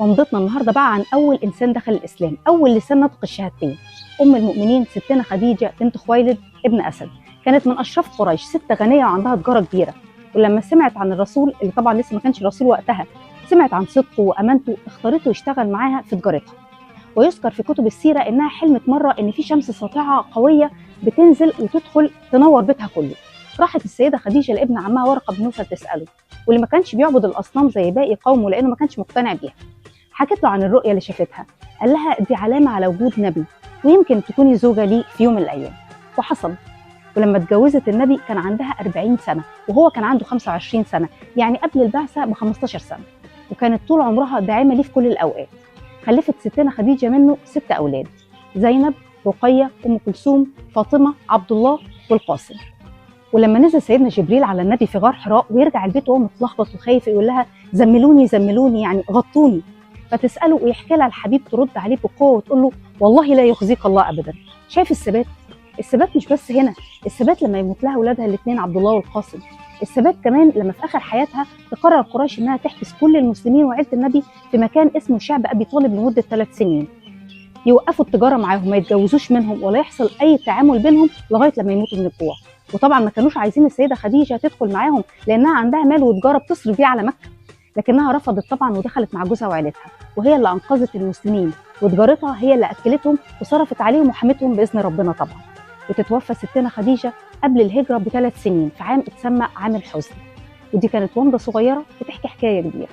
ومضتنا النهارده بقى عن اول انسان دخل الاسلام، اول لسان نطق الشهادتين، ام المؤمنين ستنا خديجه بنت خويلد ابن اسد. كانت من اشراف قريش، ست غنيه وعندها تجاره كبيره. ولما سمعت عن الرسول اللي طبعا لسه ما كانش رسول وقتها، سمعت عن صدقه وامانته، اختارته يشتغل معاها في تجارتها. ويذكر في كتب السيره انها حلمت مره ان في شمس ساطعه قويه بتنزل وتدخل تنور بيتها كله. راحت السيده خديجه لابن عمها ورقه بن نوفل تساله، واللي ما كانش بيعبد الاصنام زي باقي قومه لانه ما كانش مقتنع بيها. حكت له عن الرؤيه اللي شافتها، قال لها دي علامه على وجود نبي، ويمكن تكوني زوجه ليه في يوم من الايام. وحصل. ولما اتجوزت النبي كان عندها 40 سنه وهو كان عنده 25 سنه، يعني قبل البعثه ب 15 سنه. وكانت طول عمرها داعمه ليه في كل الاوقات. خلفت ستنا خديجه منه 6 اولاد: زينب، رقيه، ام كلثوم، فاطمه، عبد الله، والقاسم. ولما نزل سيدنا جبريل على النبي في غار حراء ويرجع البيت وهو متلخبط وخايف، يقول لها زملوني زملوني، يعني غطوني. فتساله ويحكي لها الحبيب، ترد عليه بقوه وتقول له والله لا يخزيك الله ابدا. شايف الثبات؟ الثبات مش بس هنا، الثبات لما يموت لها اولادها الاثنين عبد الله والقاسم. الثبات كمان لما في اخر حياتها تقرر قريش انها تحبس كل المسلمين وعيله النبي في مكان اسمه شعب ابي طالب لمده 3 سنين، يوقفوا التجاره معاهم، ما يتجوزوش منهم ولا يحصل اي تعامل بينهم لغايه لما يموتوا من الجوع. وطبعا ما كانوش عايزين السيده خديجه تدخل معاهم لانها عندها مال وتجاره بتصرف بيه على مكه، لكنها رفضت طبعا ودخلت مع جوزها وعيلتها، وهي اللي انقذت المسلمين، وتجارتها هي اللي اكلتهم وصرفت عليهم وحمتهم باذن ربنا طبعا. وتتوفى ستنا خديجه قبل الهجره ب3 سنين في عام اتسمى عام الحزن. ودي كانت ومضه صغيره بتحكي حكايه كبيره.